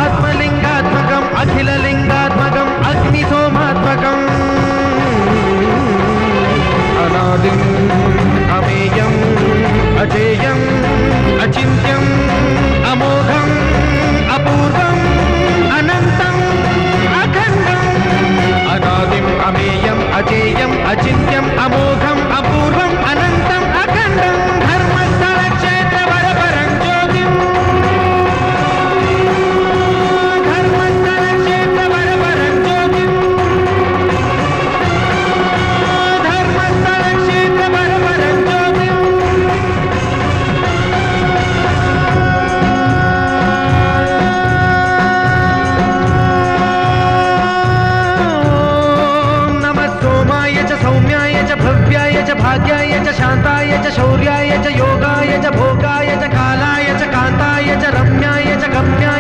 आत्मलिंगात्मकम् अखिललिंगात्मकम् अग्निसोमात्मकम् अनादिम् अमेयम् अजेयम् अचिन्त्यम् अमोघम् अपूर्वम् अनन्तम् अखण्डम् अनादिम् अमेयम् अजेयम् अचिन्त्यम् अमोघम् अपूर्वम् अनन्तम् अखण्डम् धर्मस्थल क्षेत्र वरपरं ज्योतिम् धर्मस्थल क्षेत्र वरपरं ज्योतिम् धर्मस्थल क्षेत्र वरपरं ज्योतिम् सोमाय च सौम्याय च भव्याय च भाग्याय च शान्ताय च शौर्याय च योगाय च भोगाय च कालाय च कान्ताय च रम्याय च गम्याय